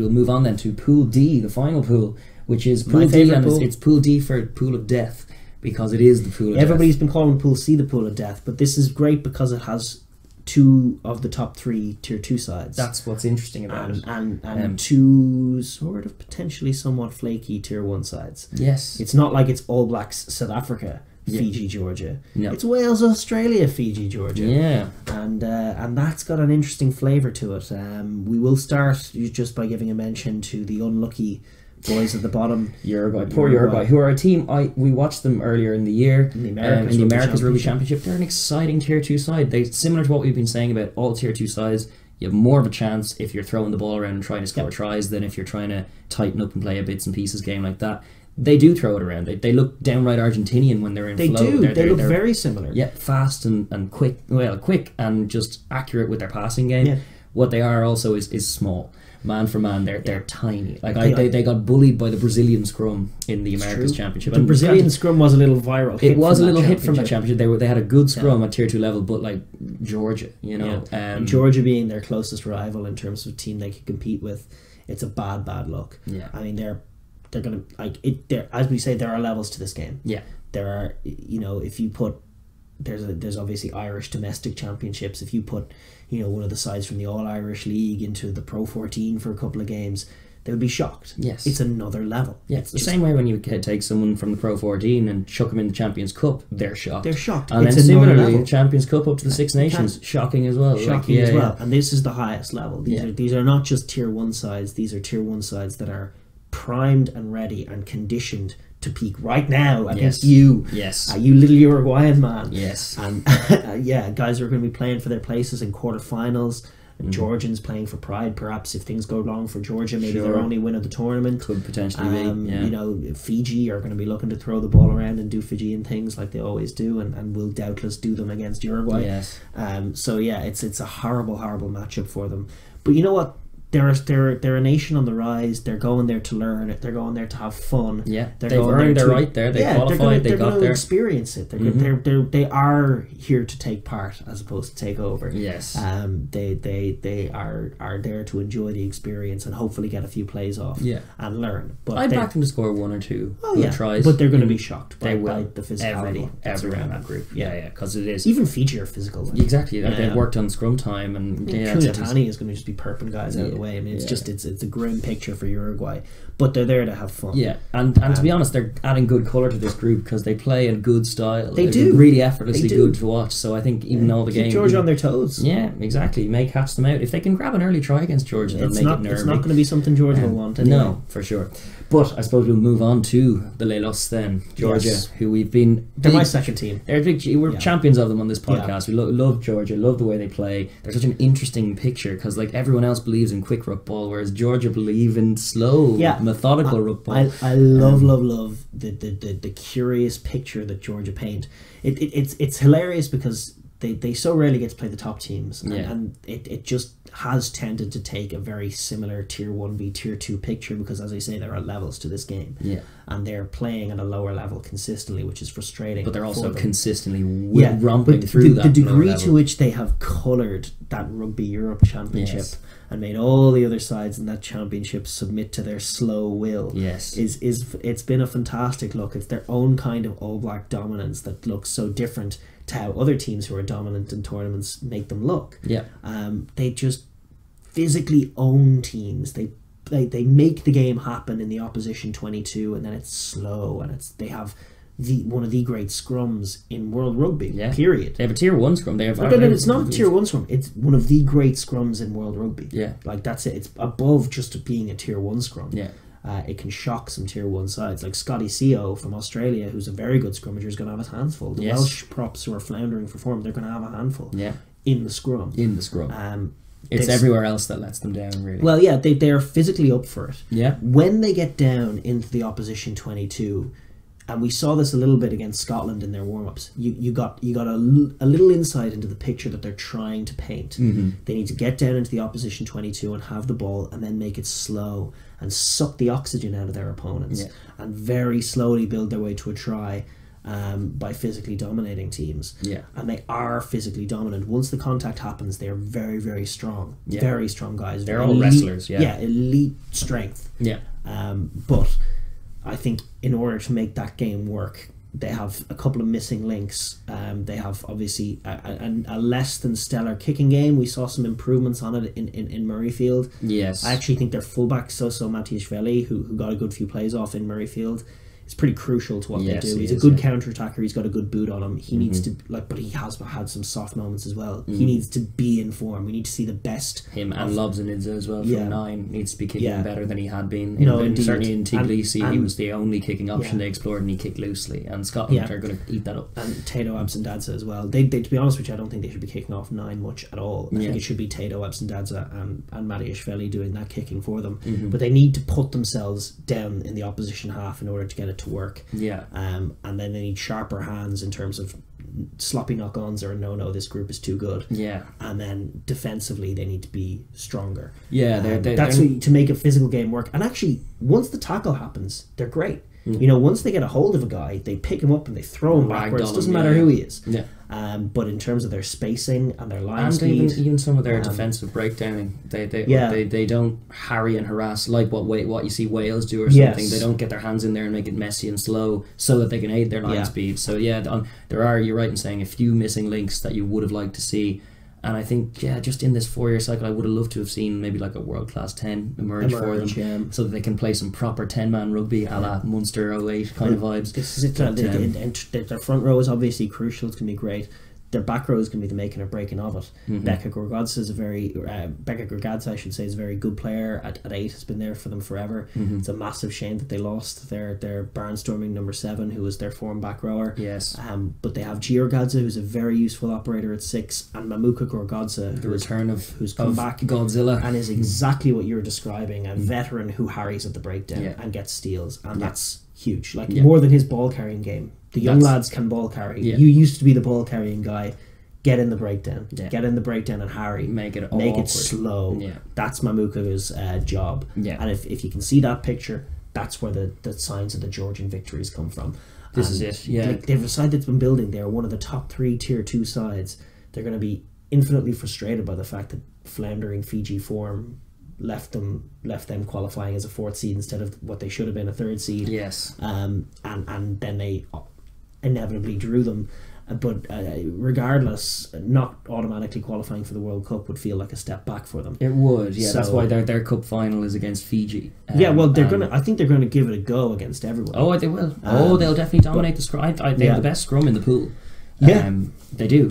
we'll move on then to Pool D, the final pool, which is Pool D, and it's Pool D for Pool of Death, because it is the Pool of Everybody's Death. been calling Pool C the Pool of Death, but this is great because it has 2 of the top 3 Tier 2 sides. That's what's interesting about it. And 2 sort of potentially somewhat flaky Tier 1 sides. Yes. It's not like it's All Blacks South Africa, Fiji, Georgia. No. It's Wales, Australia, Fiji, Georgia. Yeah. And that's got an interesting flavour to it. We will start just by giving a mention to the unlucky boys at the bottom. Poor Uruguay, who are a team we watched them earlier in the year in the Americas Rugby Championship. They're an exciting Tier 2 side. They similar to what we've been saying about all Tier 2 sides. You have more of a chance if you're throwing the ball around and trying to score tries than if you're trying to tighten up and play a bits and pieces game like that. They do throw it around. They look downright Argentinian when they're in flow. They look very similar. Yeah, fast and quick. Well, quick and just accurate with their passing game. Yeah. What they are also is small. Man for man, they're tiny. Like they got bullied by the Brazilian scrum in the Americas Championship. The Brazilian scrum was a little viral. It was a little hit from that championship. They had a good scrum at Tier 2 level, but like Georgia, you know, and Georgia being their closest rival in terms of team they could compete with, it's a bad look. Yeah, I mean they're gonna like it. There, as we say, there are levels to this game. Yeah, there are. You know, if you put there's obviously Irish domestic championships. If you put one of the sides from the All Irish League into the Pro 14 for a couple of games, they would be shocked. Yes, it's another level. Yeah, it's the same way when you take someone from the Pro 14 and chuck them in the Champions Cup, they're shocked. And then similarly, the Champions Cup up to the Six Nations, shocking as well. And this is the highest level. These are not just Tier 1 sides. These are Tier 1 sides that are primed and ready and conditioned to peak right now against you. Yes. You little Uruguayan man. Yes. And guys are going to be playing for their places in quarterfinals. Georgians playing for pride, perhaps if things go wrong for Georgia, maybe their only win of the tournament. Could potentially be. Fiji are going to be looking to throw the ball around and do Fijian things like they always do, and will doubtless do them against Uruguay. Yes. It's a horrible matchup for them. But you know what? They're a nation on the rise. They're going there to learn. They're going there to have fun. Yeah, they've earned their right there. They qualified. They got there. They're going to experience it. They are here to take part as opposed to take over. Yes. They are there to enjoy the experience and hopefully get a few plays off. Yeah. And learn. But I'd back them to score 1 or 2 tries. But they're going to be shocked by the Everyone physicality in that group. Yeah, because it is. Even Fiji are physical. Exactly. They've worked on scrum time and Kunatani is going to just be perping guys out of the way. I mean, it's a grim picture for Uruguay, but they're there to have fun. Yeah, and to be honest, they're adding good colour to this group because they play in good style. They do really effortlessly good to watch. So I think even all the games, Georgia on their toes. Yeah, exactly. May catch them out if they can grab an early try against Georgia. They'll make it nervy. It's not going to be something Georgia will want. Anyway. No, for sure. But I suppose we'll move on to the Lelos then, Georgia, who we've been. They're my second team. We're champions of them on this podcast. We love Georgia, love the way they play. They're such an interesting picture because like everyone else believes in quick ruck ball, whereas Georgia believe in slow, methodical ruck ball. I love the curious picture that Georgia paint. It's hilarious because they so rarely get to play the top teams, and it just has tended to take a very similar Tier 1 v Tier 2 picture because, as I say, there are levels to this game, and they're playing at a lower level consistently, which is frustrating. But they're also consistently romping through that. The degree to which they have coloured that Rugby Europe Championship and made all the other sides in that championship submit to their slow will. Yes, it's been a fantastic look. It's their own kind of All Black dominance that looks so different to how other teams who are dominant in tournaments make them look. Yeah. They just physically own teams. They make the game happen in the opposition 22, and then it's slow, and they have one of the great scrums in World Rugby. Yeah. Period. They have a Tier 1 scrum. It's not a Tier 1 scrum. It's one of the great scrums in World Rugby. Yeah. Like that's it. It's above just being a Tier 1 scrum. Yeah. It can shock some Tier 1 sides. Like Scotty Co from Australia, who's a very good scrummager, is going to have his hands full. The Welsh props who are floundering for form, they're going to have a handful. Yeah. In the scrum. It's everywhere else that lets them down, really. Well, yeah, they are physically up for it. Yeah. When they get down into the opposition 22, and we saw this a little bit against Scotland in their warm-ups, you got a little insight into the picture that they're trying to paint. Mm-hmm. They need to get down into the opposition 22 and have the ball and then make it slow and suck the oxygen out of their opponents and very slowly build their way to a try. by physically dominating teams. Yeah. And they are physically dominant. Once the contact happens, they're very, very strong. Yeah. Very strong guys. They're all wrestlers, yeah. Yeah, elite strength. Yeah. But I think in order to make that game work, they have a couple of missing links. They have obviously a less than stellar kicking game. We saw some improvements on it in Murrayfield. Yes. I actually think their fullback Soso Matiashvili, who got a good few plays off in Murrayfield, is pretty crucial to what they do. He's a good counter-attacker. He's got a good boot on him. He needs to, but he has had some soft moments as well. He needs to be in form. We need to see the best. Him and Lobzanidze as well from 9 needs to be kicking better than he had been. Certainly in Tbilisi, he was the only kicking option they explored, and he kicked loosely. And Scotland are going to eat that up. And Tato Absendadze as well. They, to be honest with you, I don't think they should be kicking off 9 much at all. I think it should be Tato Absendadze and Matiashvili doing that kicking for them. But they need to put themselves down in the opposition half in order to get it to work. Yeah. And then they need sharper hands in terms of sloppy knock-ons or no, this group is too good. Yeah. And then defensively they need to be stronger. Yeah, that's to make a physical game work. And actually, once the tackle happens, they're great. You know, once they get a hold of a guy, they pick him up and they throw him backwards. It doesn't matter who he is. Yeah. But in terms of their spacing and their line and speed, even some of their defensive breakdowning, they don't harry and harass like what you see Wales do or something. Yes. They don't get their hands in there and make it messy and slow so that they can aid their line speed. So there are, you're right in saying, a few missing links that you would have liked to see. And I think, just in this 4-year cycle, I would have loved to have seen maybe like a world-class 10 emerge for them, so that they can play some proper 10-man rugby a la Munster 08 kind of vibes. This is it. Their front row is obviously crucial. It's going to be great. Their back row is going to be the making or breaking of it. Becca Gorgadze is I should say, is a very good player at 8. Has been there for them forever. It's a massive shame that they lost their barnstorming number 7, who was their form back rower. Yes. But they have Giorgadze, who's a very useful operator at 6, and Mamuka Gorgadze, who's come back Godzilla and is exactly what you're describing, a veteran who harries at the breakdown and gets steals, and that's huge. More than his ball carrying game. The young lads can ball carry. You used to be the ball carrying guy. Get in the breakdown. Get in the breakdown and harry. Make it slow. Yeah. That's Mamuka's job. Yeah. And if you can see that picture, that's where the signs of the Georgian victories come from. This is it. Yeah. They've decided it's been building. They're one of the top 3 tier 2 sides. They're going to be infinitely frustrated by the fact that floundering Fiji form left them qualifying as a 4th seed instead of what they should have been, a 3rd seed. Yes. And then they inevitably drew them, but regardless, not automatically qualifying for the World Cup would feel like a step back for them. It would, yeah. So, that's why their cup final is against Fiji. I think they're gonna give it a go against everyone. Oh, they will. They'll definitely dominate the scrum. They have the best scrum in the pool. They do.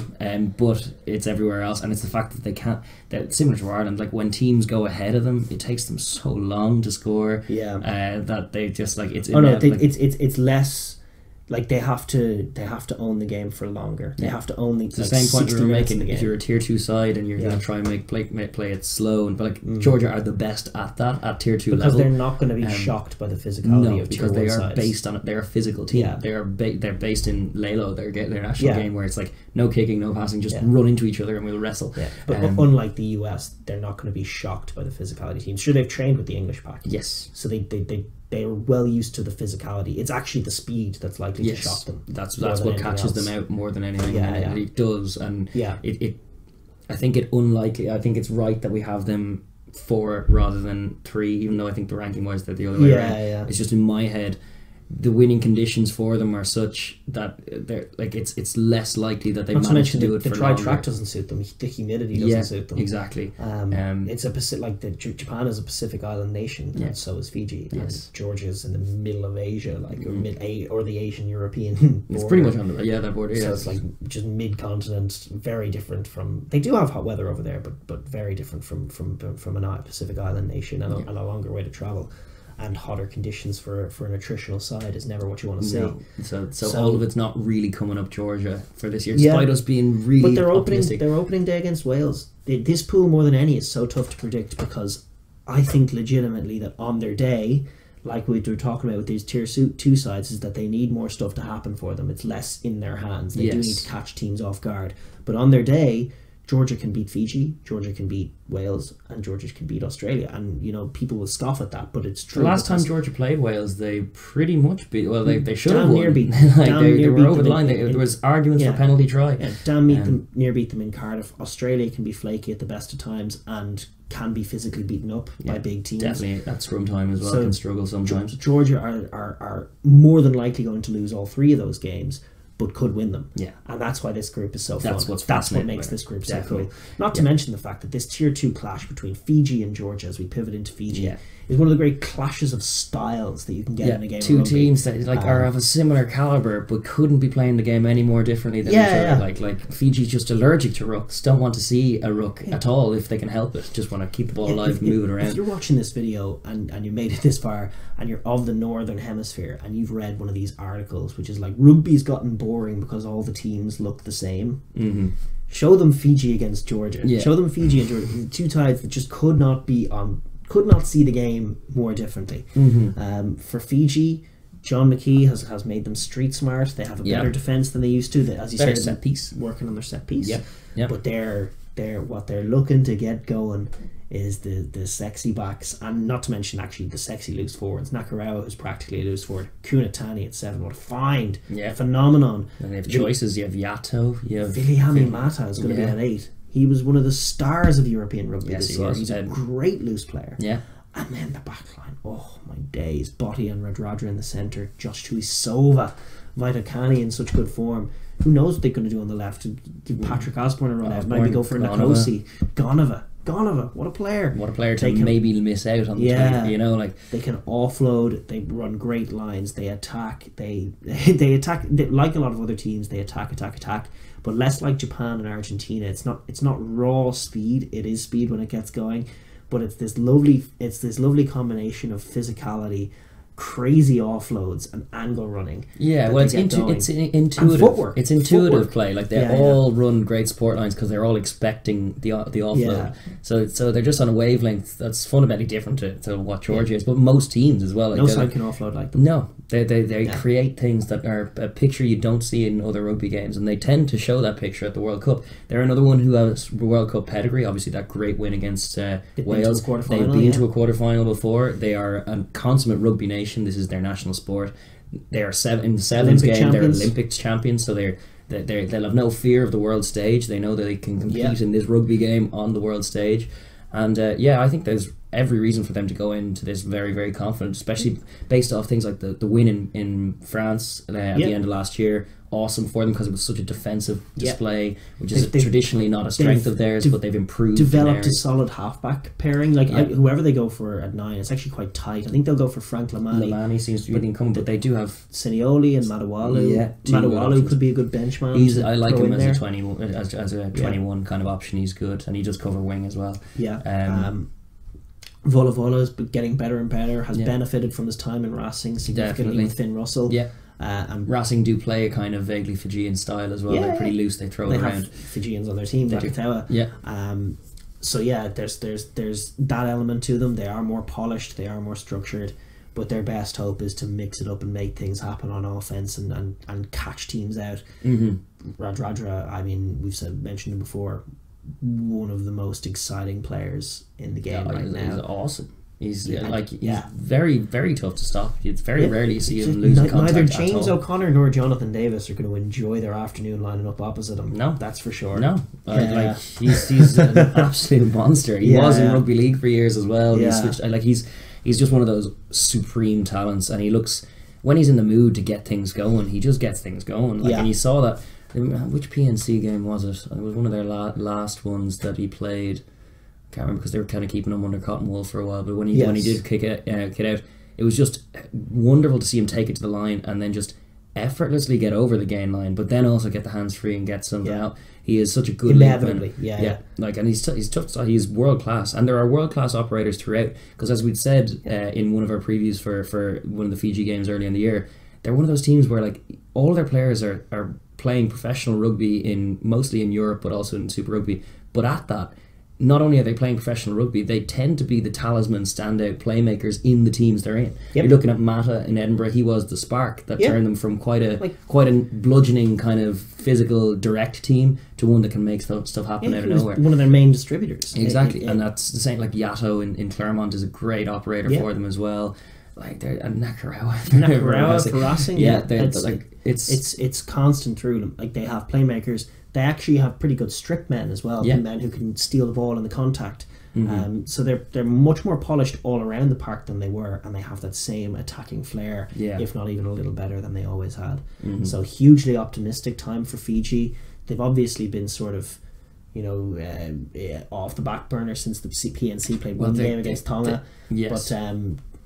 But it's everywhere else, and it's the fact that they can't. That similar to Ireland, like when teams go ahead of them, it takes them so long to score. That they just it's. It's less. Like they have to own the game for longer. They have to own the same point you were making. If you're a tier 2 side and you're going to try and play it slow, and Georgia are the best at that at tier 2 level, because they're not going to be shocked by the physicality of tier 1 because they are sides. based on it. They're a physical team. They're based in Lalo, their national game, where it's like no kicking, no passing, just run into each other and we'll wrestle. But unlike the US, they're not going to be shocked by the physicality team. Sure, they've trained with the English pack. Yes. So they are well used to the physicality. It's actually the speed that's likely to shock them. That's what catches them out more than anything. It does, and I think it's right that we have them 4 rather than 3, even though I think the ranking wise they're the other way around. It's just in my head, the winning conditions for them are such that they're it's less likely that they manage to do it for longer. The track doesn't suit them. The humidity doesn't suit them. Exactly. It's Japan is a Pacific island nation, and so is Fiji. Yes. And Georgia's in the middle of Asia, or the Asian European border. It's pretty much on that border. So it's just mid-continent, very different from. They do have hot weather over there, but very different from a Pacific island nation and a longer way to travel. And hotter conditions for an attritional side is never what you want to see. No. So all of it's not really coming up Georgia for this year, despite us being really optimistic. Their opening day against Wales. This pool, more than any, is so tough to predict, because I think legitimately that on their day, like we were talking about with these tier 2 sides, is that they need more stuff to happen for them. It's less in their hands. They do need to catch teams off guard. But on their day, Georgia can beat Fiji, Georgia can beat Wales, and Georgia can beat Australia. And, you know, people will scoff at that, but it's true. The last time Georgia played Wales, they pretty much beat... Well, they should have damn won. near beat They were over the line. in, There was arguments for penalty try. Yeah, near beat them in Cardiff. Australia can be flaky at the best of times and can be physically beaten up by big teams. Definitely at scrum time as well, can struggle sometimes. Georgia are more than likely going to lose all 3 of those games, but could win them. Yeah. And that's why this group is so fun. That's what makes this group so cool. Not to mention the fact that this Tier 2 clash between Fiji and Georgia, as we pivot into Fiji, is one of the great clashes of styles that you can get in a game of rugby. 2 teams that are of a similar calibre but couldn't be playing the game any more differently than each other. Like Fiji's just allergic to rucks, don't want to see a ruck at all if they can help it, just want to keep the ball alive and move it around. If you're watching this video and you made it this far and you're of the Northern Hemisphere and you've read one of these articles which is like, rugby's gotten boring because all the teams look the same, show them Fiji against Georgia. Show them Fiji and Georgia, the 2 sides that just could not see the game more differently. For Fiji, John McKee has made them street smart. They have a better defence than they used to. As you said, set piece, working on their set piece. But they're what they're looking to get going is the sexy backs, and not to mention actually the sexy loose forwards. Nakarawa is practically a loose forward. Kunatani at 7, what a find, phenomenon. And they have choices. You have Yato, you have Viliami Mata is going to be at 8. He was one of the stars of European rugby this year. He's a great loose player. And then the back line, oh my days. Botti and Radradra in the centre. Josh Tuisova, Vitakani in such good form. Who knows what they're going to do on the left? Give Patrick Osborne a run out. Maybe go for Nkosi. Gonova, what a player. What a player to maybe miss out on the team, you know, like they can offload, they run great lines, they attack, they attack like a lot of other teams, they attack, but less like Japan and Argentina. It's not raw speed, it is speed when it gets going, but it's this lovely combination of physicality, crazy offloads and angle running. Well, it's intuitive. And footwork. It's intuitive play. Like they all run great sport lines because they're all expecting the offload. So they're just on a wavelength that's fundamentally different to what Georgia is. But most teams as well. Like no side can offload like them. No, they create things that are a picture you don't see in other rugby games, and they tend to show that picture at the World Cup. They're another one who has World Cup pedigree. Obviously, that great win against Wales. They've been to a quarterfinal before. They are a consummate rugby nation. This is their national sport. They are in the sevens game. Champions. They're Olympics champions, so they'll have no fear of the world stage. They know that they can compete in this rugby game on the world stage, and I think there's every reason for them to go into this very, very confident, especially based off things like the win in France at the end of last year. Awesome for them because it was such a defensive display, which is traditionally not a strength of theirs, but they've improved. Developed a solid halfback pairing. Whoever they go for at 9, it's actually quite tight. I think they'll go for Frank Lamani. Lamani seems to be the incumbent, but they do have Sinioli and Madawalu. Madawalu could be a good benchman. I like him as a 21 kind of option. He's good, and he does cover wing as well. Vola is getting better and better. Has benefited from his time in Racing significantly with Finn Russell. And Racing do play a kind of vaguely Fijian style as well. They're pretty loose. They throw it around. Have Fijians on their team. Vakatawa. So there's that element to them. They are more polished. They are more structured. But their best hope is to mix it up and make things happen on offense and catch teams out. Radradra, I mean, we've mentioned him before. One of the most exciting players in the game right now. He's awesome. He's very, very tough to stop. It's very rarely you see him lose contact. Neither James O'Connor nor Jonathan Davis are going to enjoy their afternoon lining up opposite him. No, that's for sure. No, he's an absolute monster. He was in rugby league for years as well. He switched, he's just one of those supreme talents, and he looks, when he's in the mood to get things going, he just gets things going. And you saw that. Which PNC game was it? It was one of their last ones that he played. I can't remember because they were kind of keeping him under cotton wool for a while. But when he did kick it out, it was just wonderful to see him take it to the line and then just effortlessly get over the gain line, but then also get the hands free and get something out. He is such a good inevitably, and he's tough. He's world class, and there are world class operators throughout. Because as we'd said in one of our previews for one of the Fiji games early in the year, they're one of those teams where all their players are playing professional rugby mostly in Europe, but also in Super Rugby. But at that, not only are they playing professional rugby, they tend to be the talisman, standout playmakers in the teams they're in. You're looking at Mata in Edinburgh; he was the spark that turned them from quite a bludgeoning kind of physical direct team to one that can make stuff happen out of nowhere. One of their main distributors, exactly, and that's the same. Like Yato in Claremont is a great operator for them as well. Like they're Nakarawa, Karasing, it's constant through them. Like they have playmakers. They actually have pretty good strip men as well, men who can steal the ball in the contact. So they're much more polished all around the park than they were, and they have that same attacking flair, if not even a little better than they always had. So hugely optimistic time for Fiji. They've obviously been sort of, off the back burner since the PNC played one game against Tonga. But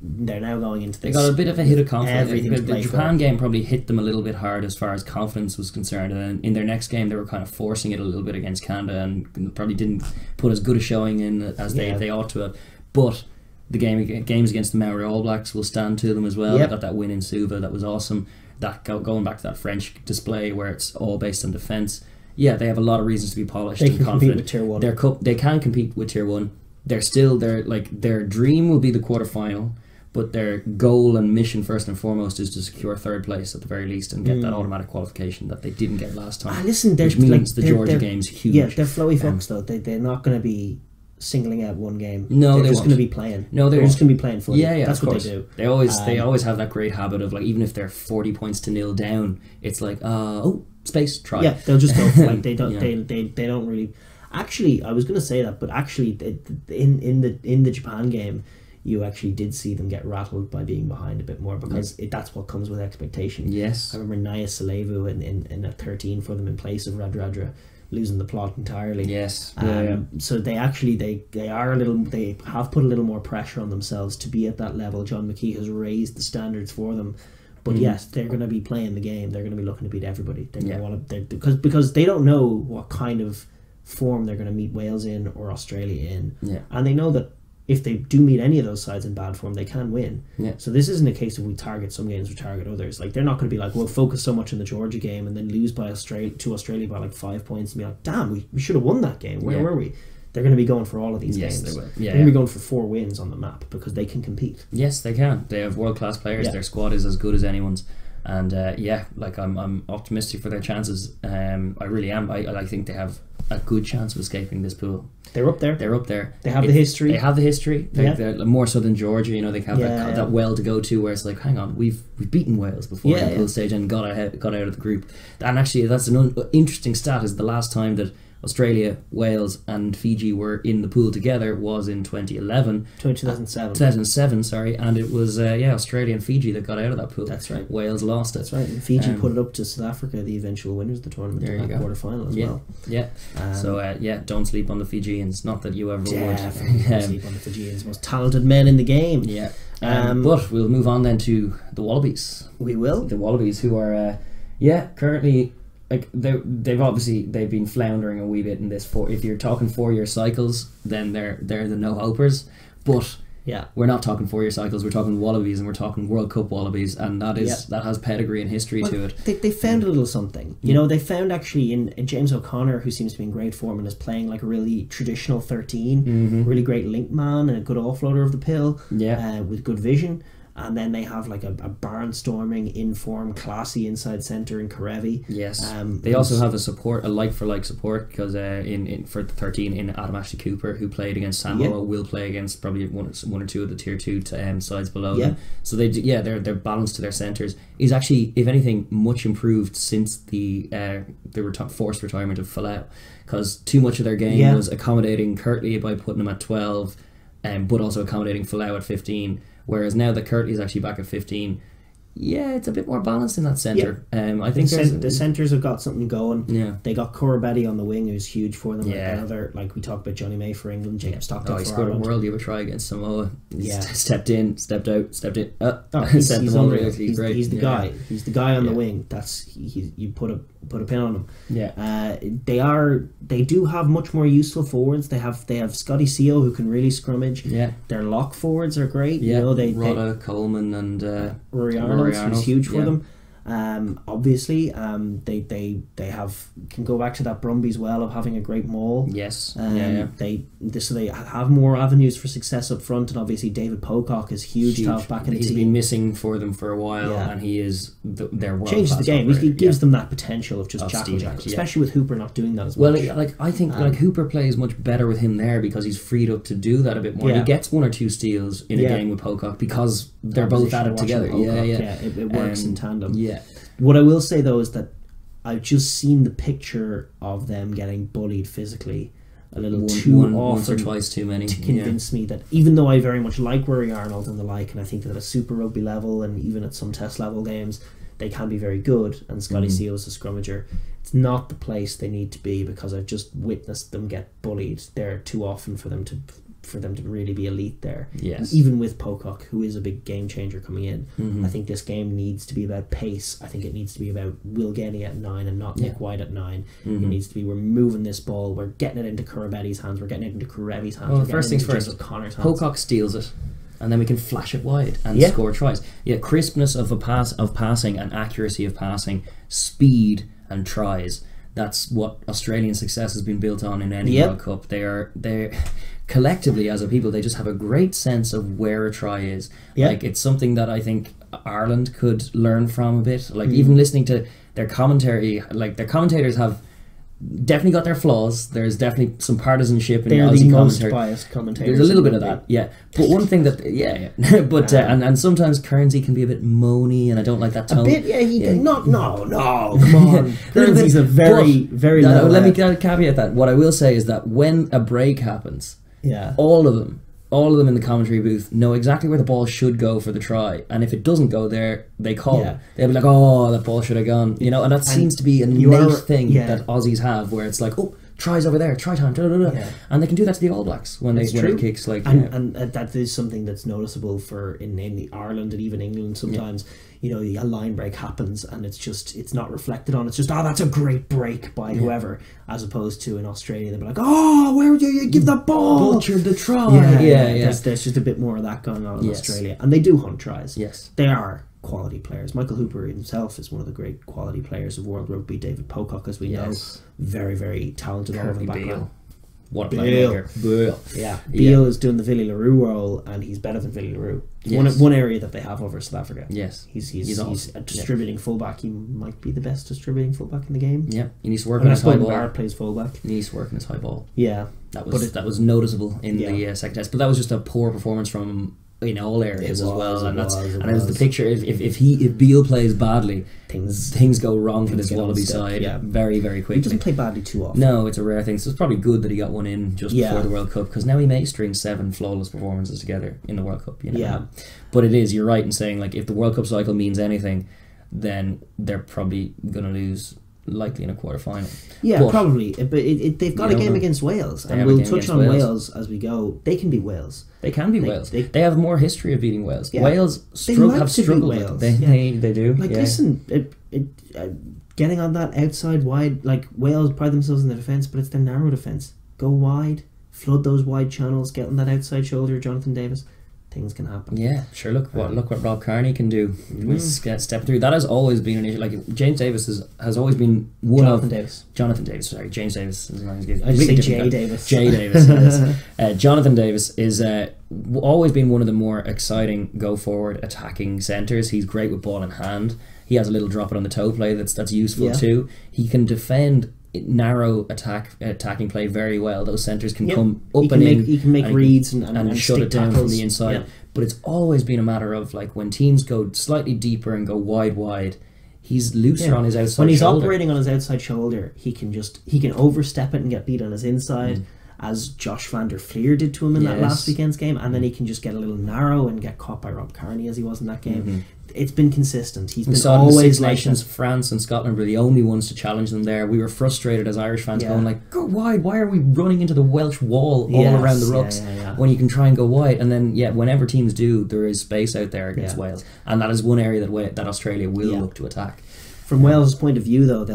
they're now going into this. They got a bit of a hit of confidence. The Japan for. game probably hit them a little bit hard as far as confidence was concerned, and then in their next game they were kind of forcing it a little bit against Canada and probably didn't put as good a showing in as they ought to have. But the games against the Maori All Blacks will stand to them as well. They got that win in Suva, that was awesome. That going back to that French display where it's all based on defence. Yeah, they have a lot of reasons to be polished and confident. Compete with Tier 1. They can compete with Tier 1. Their dream will be the quarterfinal. But their goal and mission, first and foremost, is to secure third place at the very least and get that automatic qualification that they didn't get last time. Which means the Georgia game's huge. Yeah, they're flowy fucks though. They're not going to be singling out one game. No, they're just going to be playing. No, they're just going to be playing footy. Yeah, that's what they do. They always have that great habit of, like, even if they're 40 points to 0 down, it's like space, try. Yeah, they'll just go for, like they don't they don't really. Actually, I was going to say that, but actually, in the Japan game, you actually did see them get rattled by being behind a bit more because that's what comes with expectation. Yes. I remember Naya Salevu in a 13 for them in place of Radradra losing the plot entirely. Yes. So they actually they have put a little more pressure on themselves to be at that level. John McKee has raised the standards for them. But yes, they're going to be playing the game. They're going to be looking to beat everybody. They're going to want to because they don't know what kind of form they're going to meet Wales in or Australia in. Yeah. And they know that if they do meet any of those sides in bad form, they can win. Yeah. So this isn't a case of we target some games, we target others. Like, they're not going to be like, we'll focus so much on the Georgia game and then lose to Australia by like 5 points and be like, damn, we should have won that game. Where were we? They're going to be going for all of these games. They will. They're going to be going for 4 wins on the map because they can compete. Yes, they can. They have world-class players. Their squad is as good as anyone's. And I'm optimistic for their chances. I really am. I think they have a good chance of escaping this pool. They're up there. They have the history. They're more so than Georgia. They have that well to go to where it's like, hang on, we've beaten Wales before in the pool stage and got out of the group. And actually, that's an interesting stat. Is the last time that Australia, Wales and Fiji were in the pool together was in 2011. 2007, sorry. And it was Australia and Fiji that got out of that pool. That's right. Wales lost it. That's right. And Fiji put it up to South Africa, the eventual winners of the tournament, in that quarter-final as well. Yeah. Don't sleep on the Fijians. Not that you ever would. Don't sleep on the Fijians. Most talented men in the game. Yeah. But we'll move on then to the Wallabies. We will. The Wallabies, who are currently, like, they've been floundering a wee bit in this. If you're talking 4-year cycles, then they're the no hopers. But we're not talking 4-year cycles. We're talking Wallabies, and we're talking World Cup Wallabies, and that has pedigree and history to it. They found a little something. They found actually in James O'Connor, who seems to be in great form and is playing like a really traditional 13, really great link man and a good offloader of the pill, with good vision. And then they have like a barnstorming, in-form, classy inside centre in Karevi. Yes. They also have a like-for-like support because for the 13 in Adam Ashley Cooper, who played against Samoa, will play against probably one or two of the Tier 2 sides below them. So they're balanced to their centres. Is actually, if anything, much improved since the forced retirement of Folau, because too much of their game was accommodating Kirtley by putting him at 12, but also accommodating Folau at 15. Whereas now that Kirtley is actually back at 15, it's a bit more balanced in that centre. I think the centres have got something going. Yeah, they got Corabetti on the wing, who's huge for them. Another, like we talked about, Johnny May for England, Jacob Stockdale for Ireland. He scored a worldie of a try against Samoa. Stepped in, stepped out, stepped in. He's the guy. He's the guy on the wing. You put a pin on him. Yeah. They do have much more useful forwards. They have Scotty Seo, who can really scrummage. Yeah. Their lock forwards are great. Yeah. Rodda, Coleman and Rory Arnold, who's huge for them. Obviously, they can go back to that Brumbies well of having a great maul. Yes. So they have more avenues for success up front, and obviously David Pocock is huge to have back in the team. He's been missing for them for a while, and he is their world changes the game. He gives them that potential of just jackal, yeah. especially with Hooper not doing that as well. much. I think Hooper plays much better with him there because he's freed up to do that a bit more. He gets 1 or 2 steals in a game with Pocock because they're both at it together. It works in tandem. Yeah. What I will say though is that I've just seen the picture of them getting bullied physically a little too often, once or twice too many, to convince me that even though I very much like Rory Arnold and the like, and I think that at a Super Rugby level and even at some Test level games they can be very good, and Scotty Seals is a scrummager, it's not the place they need to be, because I've just witnessed them get bullied there too often for them to really be elite there. Yes. And even with Pocock, who is a big game changer coming in, I think this game needs to be about pace. I think it needs to be about Will Genny at 9 and not Nick White at 9. It needs to be, we're moving this ball, we're getting it into Kurabetti's hands, we're getting it into Karevi's hands. Well, first things first, Pocock steals it, and then we can flash it wide and score tries. Yeah, crispness of passing and accuracy of passing, speed and tries. That's what Australian success has been built on in any World Cup. They're collectively as a people, they just have a great sense of where a try is. Like, it's something that I think Ireland could learn from a bit. Like, even listening to their commentary, like, their commentators have definitely got their flaws. There's definitely some partisanship in the Aussie commentary. Biased commentators. There's a little bit of that, yeah. But one thing that, but and sometimes Kearnsey can be a bit moany, and I don't like that tone. A bit, no, come on. Kearnsey's a very low. Let me caveat that. What I will say is that when a break happens, all of them in the commentary booth know exactly where the ball should go for the try, and if it doesn't go there, they call. They'll be like, "Oh, that ball should have gone," and that seems to be a innate thing that Aussies have, where it's like, "Oh, tries over there, try time," and they can do that to the All Blacks when it kicks. Like, and that is something that's noticeable in the Ireland and even England sometimes. A line break happens and it's not reflected on. It's just, that's a great break by whoever, as opposed to in Australia they'll be like, where would you give that ball? Butchered the try. There's just a bit more of that going on in Australia, and they do hunt tries. They are quality players. Michael Hooper himself is one of the great quality players of World Rugby. David Pocock, as we know, very, very talented all over the background. What a playmaker. Beale is doing the Willie LaRue role, and he's better than Willie LaRue. One area that they have over South Africa. He's a distributing fullback. He might be the best distributing fullback in the game. He needs to work on his high ball. Barrett plays fullback. He needs to work on his high ball. That was noticeable in the second test, but that was just a poor performance from him in all areas as well, and it was the picture. If Beale plays badly, things go wrong for this Wallaby side very, very quickly. He doesn't play badly too often. No, it's a rare thing. So it's probably good that he got one in just before the World Cup, because now he may string 7 flawless performances together in the World Cup. But you're right in saying, like, if the World Cup cycle means anything, then they're probably going to lose. Likely in a quarter-final. Probably. But they've got a game against Wales, and we'll touch on Wales as we go. They can be Wales. They can be Wales. They have more history of beating Wales. Wales have struggled with Wales. They do. Listen, getting on that outside wide, like, Wales pride themselves in their defence, but it's their narrow defence. Go wide, flood those wide channels, get on that outside shoulder, Jonathan Davis. Things can happen. Look what Rob Kearney can do. Step through. That has always been an issue. Like, James Davis has always been Jonathan Davis. Sorry, James Davis. I just say Jay Davis. Jay Davis. Jonathan Davis is always been one of the more exciting go forward attacking centres. He's great with ball in hand. He has a little drop it on the toe play that's useful too. He can defend narrow attacking play very well. Those centres can come up and in. He can make reads and shut it down tackles from the inside. But it's always been a matter of, like, when teams go slightly deeper and go wide, he's looser on his outside shoulder. When he's operating on his outside shoulder, he can overstep it and get beat on his inside, as Josh van der Fleer did to him in that last weekend's game, and then he can just get a little narrow and get caught by Rob Kearney as he was in that game. It's been consistent. He's been always like Nations. France and Scotland were the only ones to challenge them there. We were frustrated as Irish fans, going like, "Go wide! Why are we running into the Welsh wall all around the rucks when you can try and go wide?" And then, whenever teams do, there is space out there against Wales, and that is one area that Australia will look to attack. From Wales' point of view, though,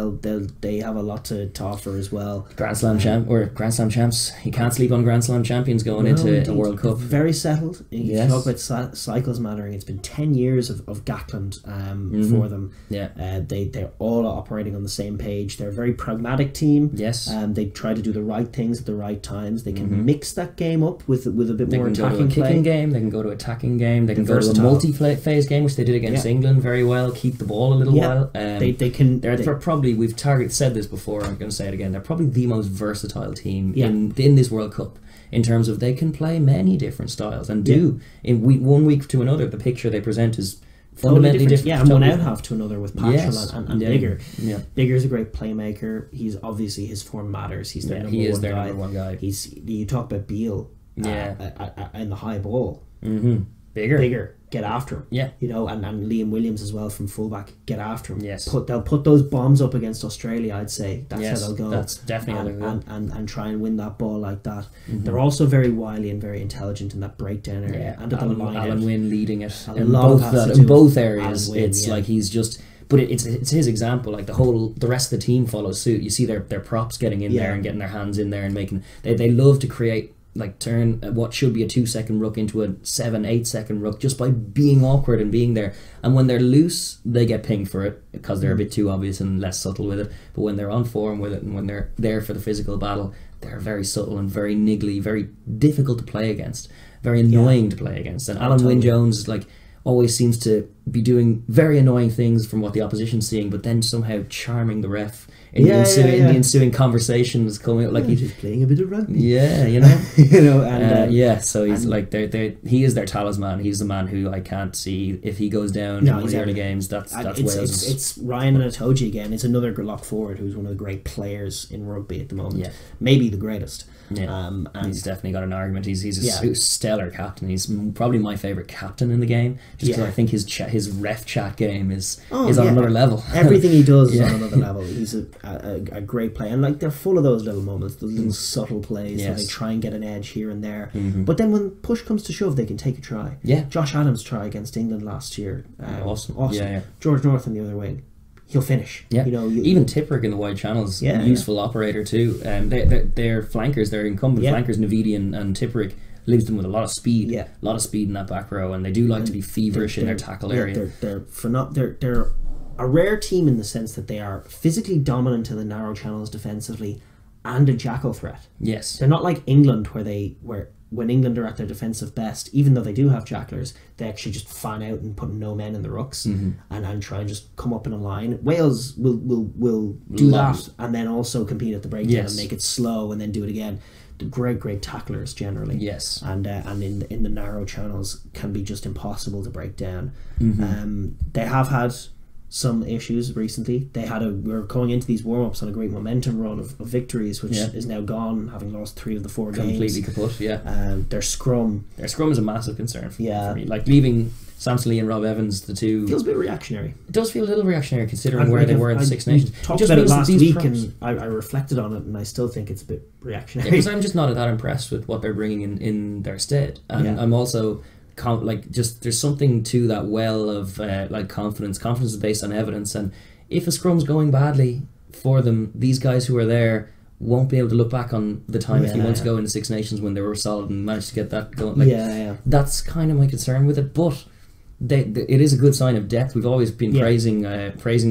they have a lot to offer as well. Grand Slam champs. You can't sleep on Grand Slam champions going into a World Cup. Very settled. You talk about cycles mattering. It's been 10 years of Gatland for them. Yeah. They're all operating on the same page. They're a very pragmatic team. Yes. They try to do the right things at the right times. They can mix that game up with a bit more attacking play. They can go to a kicking game. They can go to attacking game. They can go to a multi-phase game, which they did against England very well. Keep the ball a little while. They can. They're probably, said this before, I'm going to say it again, they're probably the most versatile team in this World Cup, in terms of they can play many different styles and do. In one week to another, the picture they present is fundamentally different. Yeah, and one out half to another with Patrick and Bigger. Yeah. Bigger's a great playmaker. He's obviously, his form matters. He's their number one guy. You talk about Beale in the high ball. Bigger, get after him. Yeah. You know, and Liam Williams as well from fullback, get after him. Yes. They'll put those bombs up against Australia, I'd say. That's how they'll go. That's definitely how they'll go. And try and win that ball like that. They're also very wily and very intelligent in that breakdown area. Yeah. And at the line Alan Wynne leading it in both areas. Wynne, it's like he's just... But it's his example. Like the rest of the team follows suit. You see their props getting in there and getting their hands in there and making... They love to create... Like turn what should be a 2-second ruck into a 7-8 second ruck just by being awkward and being there. And when they're loose, they get pinged for it because they're a bit too obvious and less subtle with it. But when they're on form with it and when they're there for the physical battle, they're very subtle and very niggly, very difficult to play against, very annoying to play against. And Alan Wynne-Jones always seems to be doing very annoying things from what the opposition's seeing, but then somehow charming the ref in the ensuing conversations coming out, like he's just playing a bit of rugby. Yeah, you know, So he's like he is their talisman. He's the man who I can't see if he goes down in the early games. That's Wales. It's Ryan Anatoji again. It's another lock forward who's one of the great players in rugby at the moment. Yeah. Maybe the greatest. Yeah, and he's definitely got an argument. He's a stellar captain. He's probably my favourite captain in the game, just because I think his ref chat game is on another level. Everything he does is on another level. He's a great player, and like they're full of those little moments, those little subtle plays where they try and get an edge here and there. But then when push comes to shove, they can take a try. Yeah, Josh Adams' try against England last year, awesome. Yeah. George North on the other wing. He'll finish. Yeah, even Tipuric in the wide channels, useful operator too. They're flankers. They're incumbent flankers. Navidi and Tipuric leaves them with a lot of speed. Yeah, a lot of speed in that back row, and they do like to be feverish in their tackle area. They're a rare team in the sense that they are physically dominant in the narrow channels defensively, and a jackal threat. Yes, they're not like England where when England are at their defensive best, even though they do have jacklers, they actually just fan out and put no men in the rucks and try and just come up in a line. Wales will do that and then also compete at the breakdown and make it slow and then do it again. The great tacklers generally. Yes. And in the narrow channels can be just impossible to break down. They have had some issues recently. We're going into these warm-ups on a great momentum run of victories, which is now gone, having lost 3 of the 4 games. Completely kaput, Their scrum is a massive concern for me. Like leaving Samson Lee and Rob Evans, the two... Feels a bit reactionary. It does feel a little reactionary considering where they were in the Six Nations. We talked about it last week and I reflected on it and I still think it's a bit reactionary. Because I'm just not that impressed with what they're bringing in their stead. And I'm also... there's something to that well of confidence. Confidence is based on evidence, and if a scrum's going badly for them, these guys who are there won't be able to look back on the time a few months ago in the Six Nations when they were solid and managed to get that going. That's kind of my concern with it, but it is a good sign of depth. We've always been praising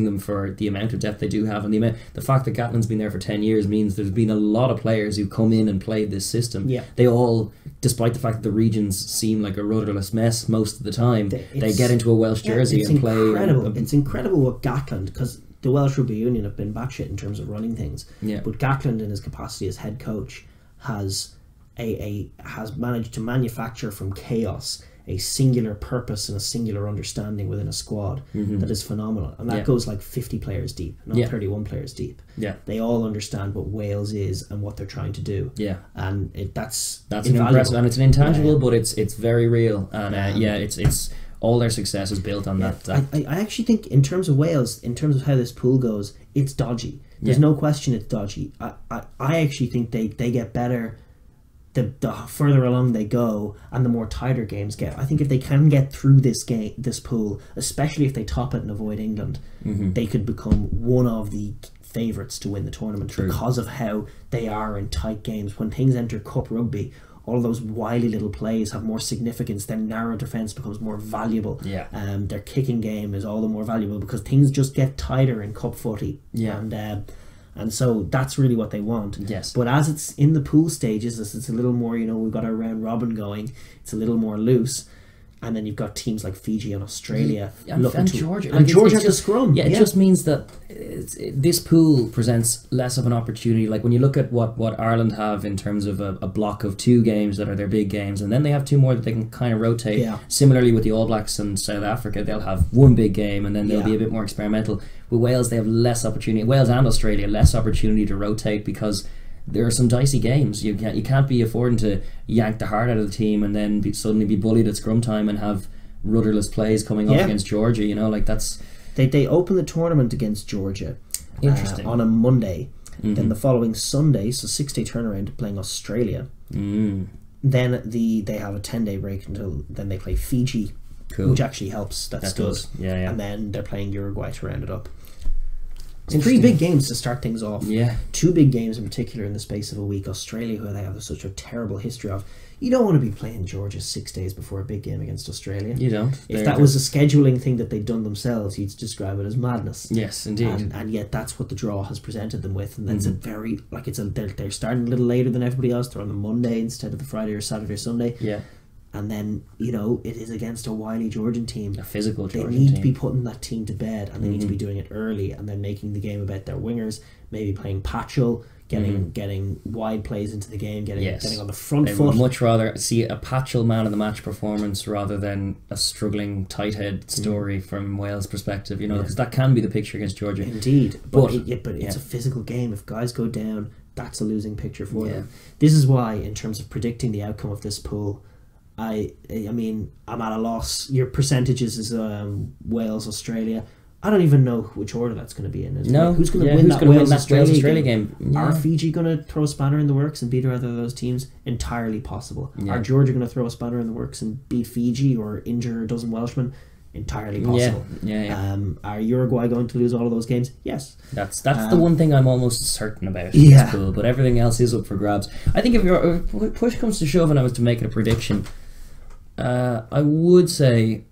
them for the amount of depth they do have, and the fact that Gatland's been there for 10 years means there's been a lot of players who come in and played this system. They all, despite the fact that the regions seem like a rudderless mess most of the time, they get into a Welsh jersey and play. It's incredible what Gatland, because the Welsh Rugby Union have been batshit in terms of running things. But Gatland, in his capacity as head coach, has managed to manufacture from chaos a singular purpose and a singular understanding within a squad that is phenomenal, and that goes like 50 players deep, not 31 players deep. They all understand what Wales is and what they're trying to do. And that's an impressive, and it's an intangible, but it's very real, and it's all their success is built on that. I actually think in terms of Wales, in terms of how this pool goes, it's dodgy. There's no question it's dodgy. I actually think they get better the further along they go and the more tighter games get. I think if they can get through this pool, especially if they top it and avoid England, they could become one of the favourites to win the tournament. True. Because of how they are in tight games. When things enter cup rugby, all those wily little plays have more significance. Their narrow defence becomes more valuable. Yeah. Their kicking game is all the more valuable because things just get tighter in cup footy. Yeah. And so that's really what they want. Yes. But as it's in the pool stages, it's a little more, we've got our round robin going, it's a little more loose. And then you've got teams like Fiji and Australia. And Georgia. And Georgia has a scrum. Yeah, it just means that this pool presents less of an opportunity. Like when you look at what Ireland have in terms of a block of 2 games that are their big games, and then they have 2 more that they can kind of rotate. Yeah. Similarly with the All Blacks and South Africa, they'll have 1 big game and then they'll be a bit more experimental. With Wales, they have less opportunity. Wales and Australia, less opportunity to rotate because there are some dicey games. You can't be affording to yank the heart out of the team and then suddenly be bullied at scrum time and have rudderless plays coming up against Georgia. Like that's they open the tournament against Georgia. Interesting. On a Monday. Then the following Sunday, so 6-day turnaround, playing Australia. Then they have a 10-day break until then they play Fiji, which actually helps. That's good. Yeah. And then they're playing Uruguay to round it up. 3 big games to start things off. Yeah. 2 big games in particular in the space of a week. Australia, who they have such a terrible history of. You don't want to be playing Georgia 6 days before a big game against Australia. You don't. If that was a scheduling thing that they'd done themselves, you'd describe it as madness. Yes, indeed. And yet that's what the draw has presented them with. And that's a very they're starting a little later than everybody else. They're on the Monday instead of the Friday or Saturday or Sunday. Yeah. And then, it is against a wily Georgian team. A physical Georgian team. They need to be putting that team to bed, and they need to be doing it early, and then making the game about their wingers, maybe playing patchel, getting wide plays into the game, getting on the front foot. I would much rather see a patchel man of the match performance rather than a struggling tight head story from Wales' perspective, because that can be the picture against Georgia. Indeed. But it's a physical game. If guys go down, that's a losing picture for them. This is why, in terms of predicting the outcome of this pool, I mean, I'm at a loss. Your percentages is Wales, Australia. I don't even know which order that's going to be in. Who's going to win that Wales-Australia game? Yeah. Are Fiji going to throw a spanner in the works and beat either of those teams? Entirely possible. Yeah. Are Georgia going to throw a spanner in the works and beat Fiji or injure a dozen Welshmen? Entirely possible. Yeah. Are Uruguay going to lose all of those games? Yes. That's the one thing I'm almost certain about. It's cool, but everything else is up for grabs. I think if push comes to shove and I was to make it a prediction, I would say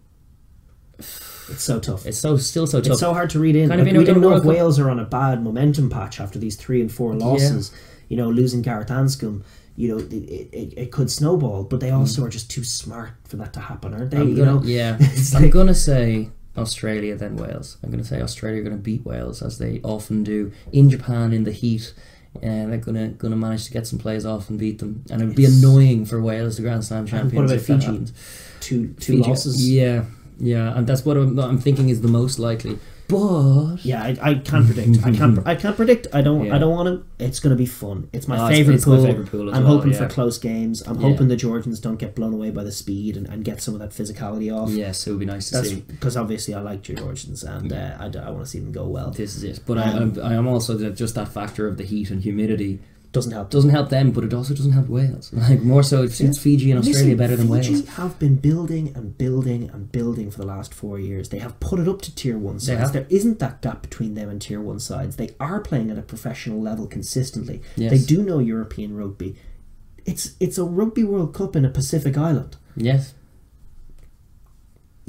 it's so tough. It's still so tough. It's so hard to read in. We don't know if Wales are on a bad momentum patch after these 3 and 4 losses. Losing Gareth Anscombe, it could snowball, but they also are just too smart for that to happen, aren't they? I'm gonna say Australia then Wales. I'm gonna say Australia are gonna beat Wales as they often do in Japan in the heat. And they're gonna manage to get some plays off and beat them, and it would be annoying for Wales, the Grand Slam champions. What about Fiji? Two losses. Yeah, and that's what I'm thinking is the most likely. But I can't predict. I can't predict. I don't want to. It's going to be fun. It's my favourite pool. My favourite pool. I'm hoping for close games. I'm hoping the Georgians don't get blown away by the speed and get some of that physicality off. Yes, it would be nice to see. Because obviously I like Georgians and I want to see them go well. This is it. But I am also just that factor of the heat and humidity. Doesn't help them, but it also doesn't help Wales. Like more so, it suits Fiji and Australia better than Wales. Fiji have been building and building and building for the last 4 years. They have put it up to tier 1 sides. There isn't that gap between them and tier 1 sides. They are playing at a professional level consistently. Yes. They do know European rugby. It's a Rugby World Cup in a Pacific island. Yes.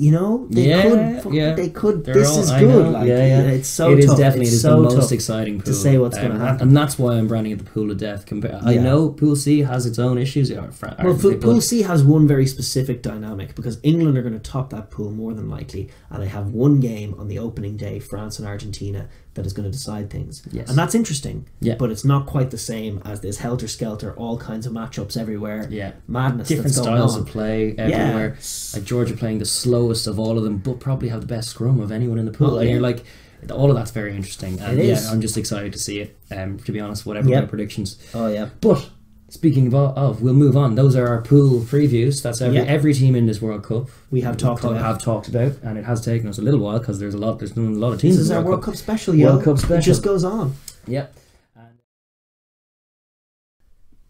They could. This is good. It's so tough. It is definitely the most tough exciting pool to say what's going to happen, and that's why I'm branding it the pool of death. I know Pool C has its own issues. Pool C has one very specific dynamic because England are going to top that pool more than likely, and they have one game on the opening day, France and Argentina, that is going to decide things. Yes. And that's interesting. Yeah. But it's not quite the same as this helter skelter, all kinds of matchups everywhere. Yeah. Madness. Different that's styles going on. of play everywhere. Like Georgia playing the slowest of all of them, but probably have the best scrum of anyone in the pool. And you're like, all of that's very interesting. And I'm just excited to see it. To be honest, whatever my predictions. Oh yeah. But speaking of, we'll move on. Those are our pool previews. That's every team in this World Cup. We have talked about, and it has taken us a little while because there's a lot of teams. This is our World Cup special. World Cup special. It just goes on. Yep.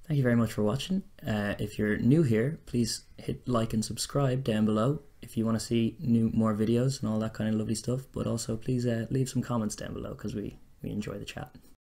Thank you very much for watching. If you're new here, please hit like and subscribe down below if you want to see more videos and all that kind of lovely stuff. But also please leave some comments down below, because we enjoy the chat.